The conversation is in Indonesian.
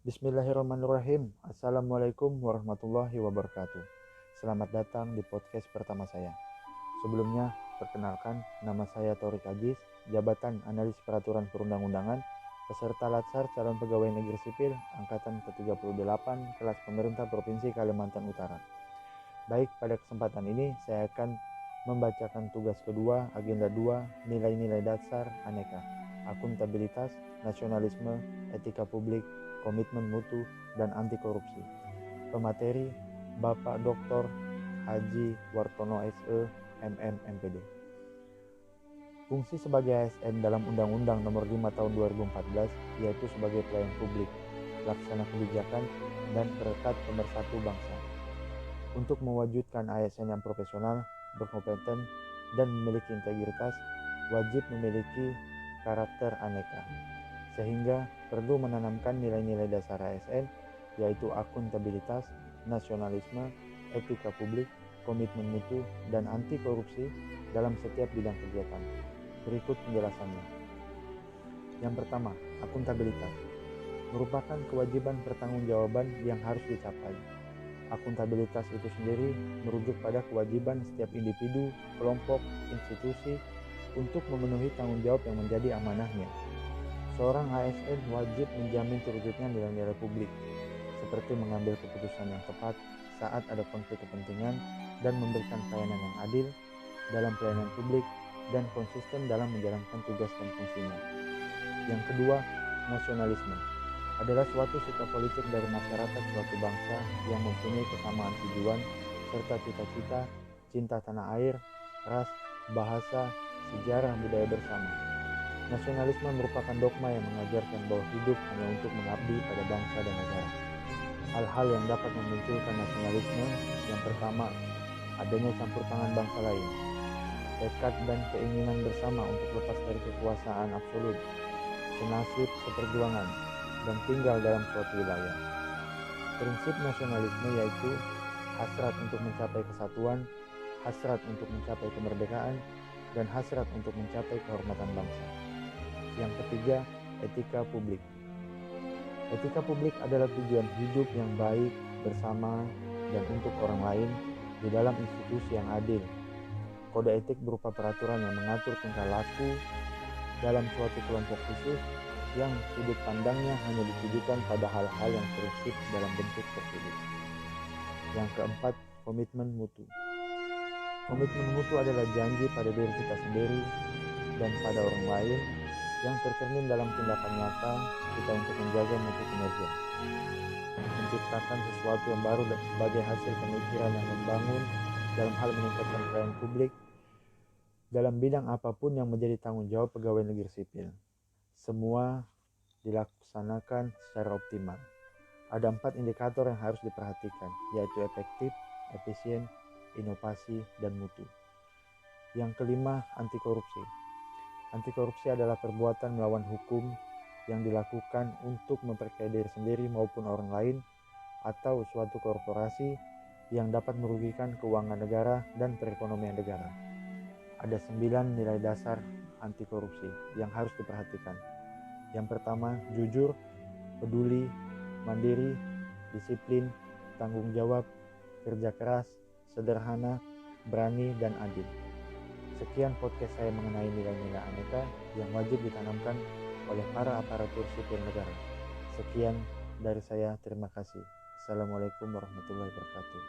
Bismillahirrahmanirrahim. Assalamualaikum warahmatullahi wabarakatuh. Selamat datang di podcast pertama saya. Sebelumnya, perkenalkan, nama saya Torik Ajis, jabatan Analis Peraturan Perundang-undangan, peserta Latsar Calon Pegawai Negeri Sipil Angkatan ke-38 kelas Pemerintah Provinsi Kalimantan Utara. Baik, pada kesempatan ini saya akan membacakan tugas kedua, agenda 2, nilai-nilai dasar aneka, akuntabilitas, nasionalisme, etika publik, komitmen mutu, dan anti korupsi. Pemateri Bapak Dr. Haji Wartono SE, MM, MPD. Fungsi sebagai ASN dalam Undang-Undang Nomor 5 Tahun 2014 yaitu sebagai pelayan publik, pelaksana kebijakan, dan perekat pemersatu bangsa. Untuk mewujudkan ASN yang profesional, berkompeten, dan memiliki integritas, wajib memiliki karakter aneka, sehingga perlu menanamkan nilai-nilai dasar ASN, yaitu akuntabilitas, nasionalisme, etika publik, komitmen mutu, dan anti korupsi dalam setiap bidang kegiatan. Berikut penjelasannya. Yang pertama, akuntabilitas merupakan kewajiban pertanggungjawaban yang harus dicapai. Akuntabilitas itu sendiri merujuk pada kewajiban setiap individu, kelompok, institusi untuk memenuhi tanggung jawab yang menjadi amanahnya. Seorang ASN wajib menjamin terwujudnya nilai-nilai publik, seperti mengambil keputusan yang tepat saat ada konflik kepentingan dan memberikan pelayanan yang adil dalam pelayanan publik dan konsisten dalam menjalankan tugas dan fungsinya. Yang kedua, nasionalisme adalah suatu sikap politik dari masyarakat suatu bangsa yang mempunyai kesamaan tujuan serta cita-cita, cinta tanah air, ras, bahasa, sejarah, budaya bersama. Nasionalisme merupakan dogma yang mengajarkan bahwa hidup hanya untuk mengabdi pada bangsa dan negara. Hal-hal yang dapat memunculkan nasionalisme, yang pertama, adanya campur tangan bangsa lain, tekad dan keinginan bersama untuk lepas dari kekuasaan absolut, senasib seperjuangan, dan tinggal dalam suatu wilayah. Prinsip nasionalisme yaitu hasrat untuk mencapai kesatuan, hasrat untuk mencapai kemerdekaan, dan hasrat untuk mencapai kehormatan bangsa. Yang ketiga, etika publik. Etika publik adalah tujuan hidup yang baik bersama dan untuk orang lain di dalam institusi yang adil. Kode etik berupa peraturan yang mengatur tingkah laku dalam suatu kelompok khusus yang sudut pandangnya hanya ditujukan pada hal-hal yang prinsip dalam bentuk tertulis. Yang keempat, komitmen mutu. Komitmen mutu adalah janji pada diri kita sendiri dan pada orang lain yang tercermin dalam tindakan nyata kita untuk menjaga mutu kinerja, menciptakan sesuatu yang baru dan sebagai hasil pemikiran yang membangun dalam hal meningkatkan pelayanan publik dalam bidang apapun yang menjadi tanggung jawab pegawai negeri sipil. Semua dilaksanakan secara optimal. Ada 4 indikator yang harus diperhatikan, yaitu efektif, efisien, inovasi, dan mutu. Yang kelima, anti korupsi. Anti korupsi adalah perbuatan melawan hukum yang dilakukan untuk memperkaya diri sendiri maupun orang lain atau suatu korporasi yang dapat merugikan keuangan negara dan perekonomian negara. Ada 9 nilai dasar anti korupsi yang harus diperhatikan. Yang pertama, jujur, peduli, mandiri, disiplin, tanggung jawab, kerja keras, sederhana, berani, dan adil. Sekian podcast saya mengenai nilai-nilai aneka yang wajib ditanamkan oleh para aparatur sipil negara. Sekian dari saya, terima kasih. Assalamualaikum warahmatullahi wabarakatuh.